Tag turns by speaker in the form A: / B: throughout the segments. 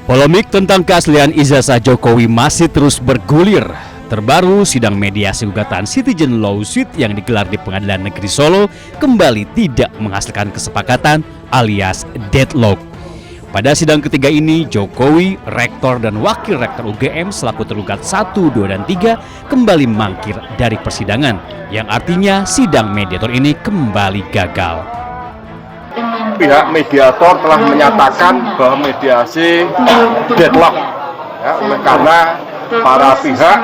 A: Polemik tentang keaslian ijazah Jokowi masih terus bergulir. Terbaru, sidang mediasi gugatan citizen lawsuit yang digelar di Pengadilan Negeri Solo kembali tidak menghasilkan kesepakatan alias deadlock. Pada sidang ketiga ini, Jokowi, Rektor dan Wakil Rektor UGM selaku tergugat 1, 2, dan 3 kembali mangkir dari persidangan, yang artinya sidang mediator ini kembali gagal.
B: Pihak mediator telah menyatakan bahwa mediasi deadlock ya, karena para pihak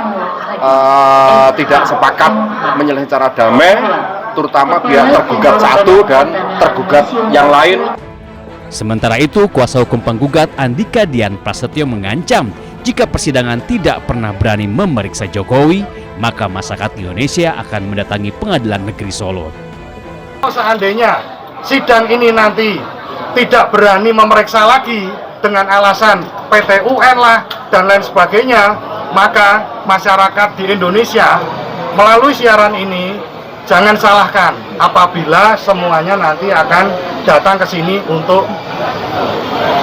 B: tidak sepakat menyelesaikan secara damai, terutama pihak tergugat 1 dan tergugat yang lain.
A: Sementara itu, kuasa hukum penggugat Andika Dian Prasetyo mengancam jika persidangan tidak pernah berani memeriksa Jokowi, maka masyarakat Indonesia akan mendatangi Pengadilan Negeri Solo.
C: Seandainya sidang ini nanti tidak berani memeriksa lagi dengan alasan PT UN lah dan lain sebagainya, maka masyarakat di Indonesia melalui siaran ini jangan salahkan apabila semuanya nanti akan datang ke sini untuk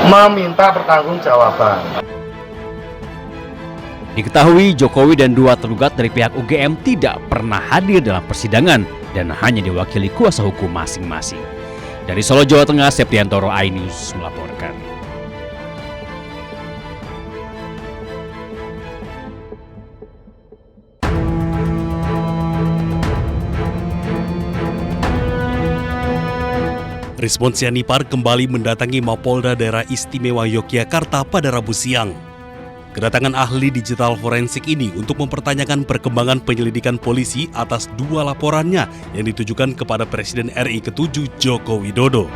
C: meminta pertanggungjawaban.
A: Diketahui Jokowi dan 2 tergugat dari pihak UGM tidak pernah hadir dalam persidangan dan hanya diwakili kuasa hukum masing-masing. Dari Solo, Jawa Tengah, Septiantoro, iNews melaporkan.
D: Rizmon Sianipar kembali mendatangi Mapolda Daerah Istimewa Yogyakarta pada Rabu siang. Kedatangan ahli digital forensik ini untuk mempertanyakan perkembangan penyelidikan polisi atas 2 laporannya yang ditujukan kepada Presiden RI ke-7 Joko Widodo.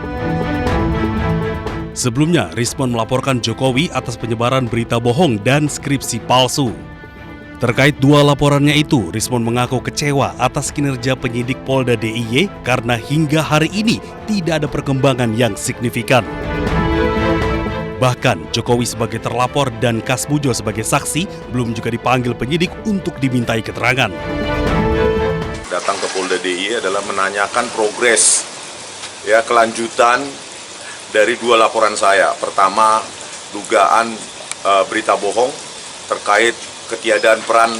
D: Sebelumnya, Rizmon melaporkan Jokowi atas penyebaran berita bohong dan skripsi palsu. Terkait 2 laporannya itu, Rizmon mengaku kecewa atas kinerja penyidik Polda DIY karena hingga hari ini tidak ada perkembangan yang signifikan. Bahkan Jokowi sebagai terlapor dan Kasmujo sebagai saksi belum juga dipanggil penyidik untuk dimintai keterangan.
B: Datang ke Polda DIY adalah menanyakan progres, ya kelanjutan dari 2 laporan saya. Pertama, dugaan berita bohong terkait ketiadaan peran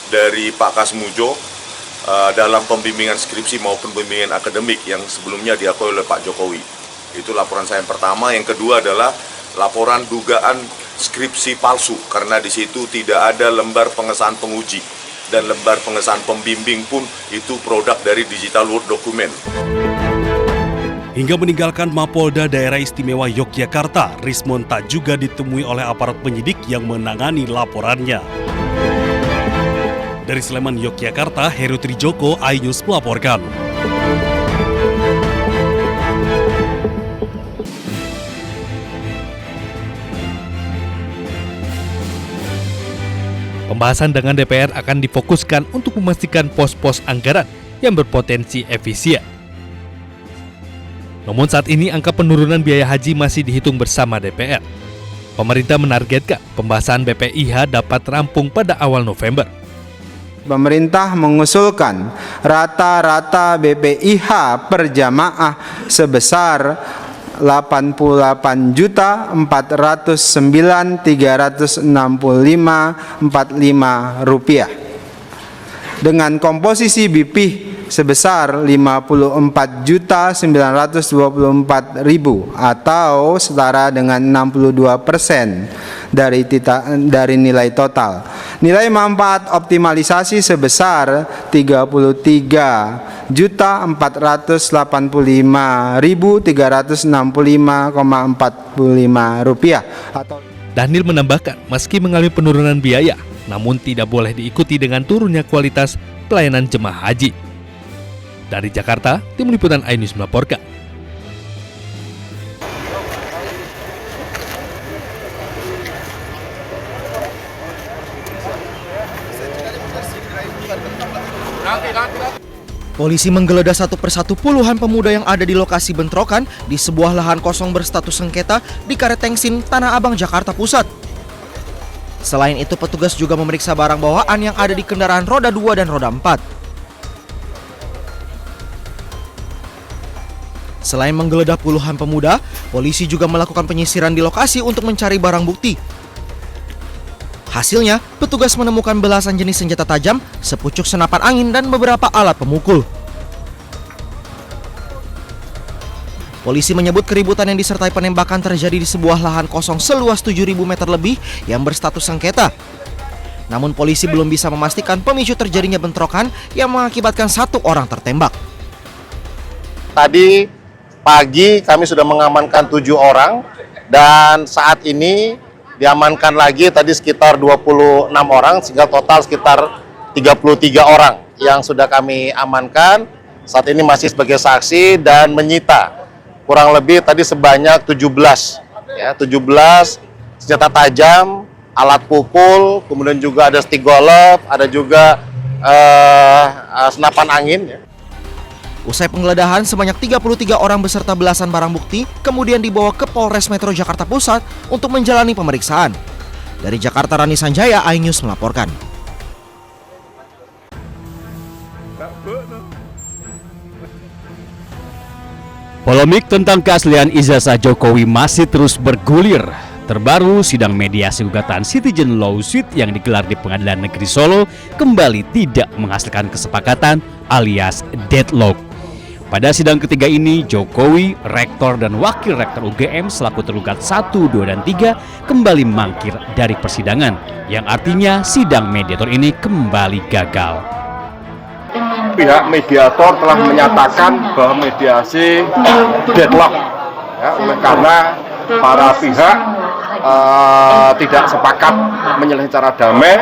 B: dari Pak Kasmujo dalam pembimbingan skripsi maupun pembimbingan akademik yang sebelumnya diakui oleh Pak Jokowi. Itu laporan saya yang pertama. Yang kedua adalah laporan dugaan skripsi palsu, karena di situ tidak ada lembar pengesahan penguji dan lembar pengesahan pembimbing pun itu produk dari digital word document.
D: Hingga meninggalkan Mapolda Daerah Istimewa Yogyakarta, Rizmon tak juga ditemui oleh aparat penyidik yang menangani laporannya. Dari Sleman, Yogyakarta, Heru Trijoko, iNews melaporkan.
E: Pembahasan dengan DPR akan difokuskan untuk memastikan pos-pos anggaran yang berpotensi efisien. Namun saat ini angka penurunan biaya haji masih dihitung bersama DPR. Pemerintah menargetkan pembahasan BPIH dapat rampung pada awal November.
F: Pemerintah mengusulkan rata-rata BPIH per jamaah sebesar Rp88.365.45 dengan komposisi BPIH sebesar 54.924.000 atau setara dengan 62% dari nilai total. Nilai manfaat optimalisasi sebesar Rp33.485.365,45 atau
E: Dhanil menambahkan, meski mengalami penurunan biaya, namun tidak boleh diikuti dengan turunnya kualitas pelayanan jemaah haji. Dari Jakarta, tim liputan iNews melaporkan.
G: Polisi menggeledah satu persatu puluhan pemuda yang ada di lokasi bentrokan di sebuah lahan kosong berstatus sengketa di Karet Tengsin, Tanah Abang, Jakarta Pusat. Selain itu, petugas juga memeriksa barang bawaan yang ada di kendaraan roda 2 dan roda 4. Selain menggeledah puluhan pemuda, polisi juga melakukan penyisiran di lokasi untuk mencari barang bukti. Hasilnya, petugas menemukan belasan jenis senjata tajam, sepucuk senapan angin, dan beberapa alat pemukul. Polisi menyebut keributan yang disertai penembakan terjadi di sebuah lahan kosong seluas 7.000 meter lebih yang berstatus sengketa. Namun polisi belum bisa memastikan pemicu terjadinya bentrokan yang mengakibatkan 1 orang tertembak.
H: Tadi pagi kami sudah mengamankan 7 orang dan saat ini diamankan lagi tadi sekitar 26 orang sehingga total sekitar 33 orang yang sudah kami amankan. Saat ini masih sebagai saksi dan menyita kurang lebih tadi sebanyak 17 senjata tajam, alat pukul, kemudian juga ada stick golf, ada juga senapan angin.
G: Usai penggeledahan, sebanyak 33 orang beserta belasan barang bukti kemudian dibawa ke Polres Metro Jakarta Pusat untuk menjalani pemeriksaan. Dari Jakarta, Rani Sanjaya, iNews melaporkan.
A: Polemik tentang keaslian ijazah Jokowi masih terus bergulir. Terbaru, sidang mediasi gugatan Citizen Lawsuit yang digelar di Pengadilan Negeri Solo kembali tidak menghasilkan kesepakatan alias deadlock. Pada sidang ketiga ini, Jokowi, Rektor dan Wakil Rektor UGM selaku tergugat 1, 2, dan 3 kembali mangkir dari persidangan, yang artinya sidang mediator ini kembali gagal.
C: Pihak mediator telah menyatakan bahwa mediasi deadlock, ya, karena para pihak tidak sepakat menyelesaikan secara damai,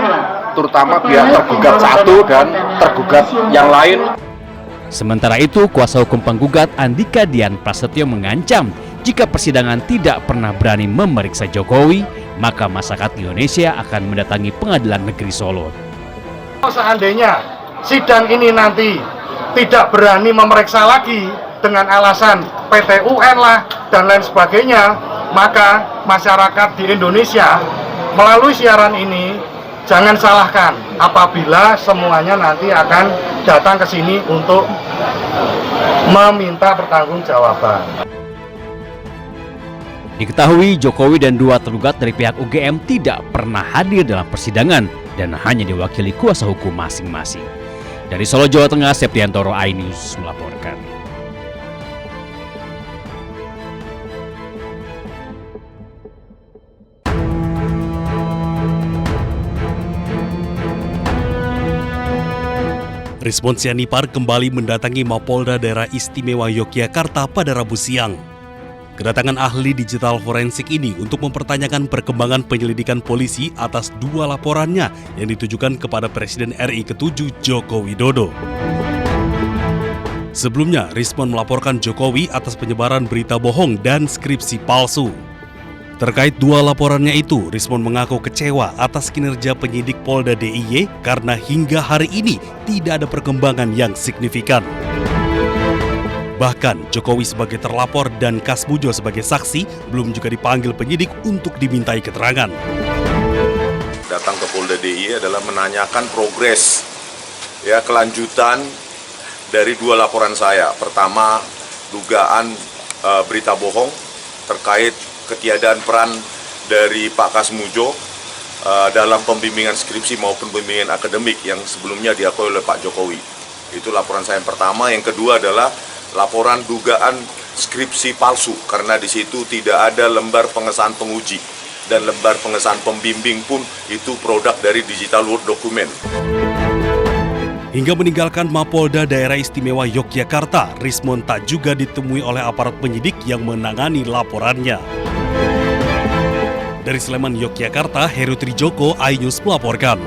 C: terutama pihak tergugat 1 dan tergugat yang lain.
A: Sementara itu, kuasa hukum penggugat Andika Dian Prasetyo mengancam jika persidangan tidak pernah berani memeriksa Jokowi, maka masyarakat Indonesia akan mendatangi Pengadilan Negeri Solo.
C: Seandainya sidang ini nanti tidak berani memeriksa lagi dengan alasan PT UN lah dan lain sebagainya, maka masyarakat di Indonesia melalui siaran ini jangan salahkan apabila semuanya nanti akan datang ke sini untuk meminta pertanggungjawaban.
A: Diketahui Jokowi dan 2 tergugat dari pihak UGM tidak pernah hadir dalam persidangan dan hanya diwakili kuasa hukum masing-masing. Dari Solo, Jawa Tengah, Septiantoro, iNews melaporkan.
D: Rizmon Sianipar kembali mendatangi Mapolda Daerah Istimewa Yogyakarta pada Rabu siang. Kedatangan ahli digital forensik ini untuk mempertanyakan perkembangan penyelidikan polisi atas 2 laporannya yang ditujukan kepada Presiden RI ke-7 Joko Widodo. Sebelumnya, Rizmon melaporkan Jokowi atas penyebaran berita bohong dan skripsi palsu. Terkait 2 laporannya itu, Rizmon mengaku kecewa atas kinerja penyidik Polda DIY karena hingga hari ini tidak ada perkembangan yang signifikan. Bahkan Jokowi sebagai terlapor dan Kasbujo sebagai saksi belum juga dipanggil penyidik untuk dimintai keterangan.
B: Datang ke Polda DIY adalah menanyakan progres, ya, kelanjutan dari 2 laporan saya. Pertama, dugaan berita bohong terkait ketiadaan peran dari Pak Kasbujo dalam pembimbingan skripsi maupun pembimbingan akademik yang sebelumnya diakui oleh Pak Jokowi. Itu laporan saya yang pertama. Yang kedua adalah laporan dugaan skripsi palsu, karena di situ tidak ada lembar pengesahan penguji dan lembar pengesahan pembimbing pun itu produk dari digital Word document.
D: Hingga meninggalkan Mapolda Daerah Istimewa Yogyakarta, Rizmon tak juga ditemui oleh aparat penyidik yang menangani laporannya. Dari Sleman, Yogyakarta, Heru Trijoko, iNews melaporkan.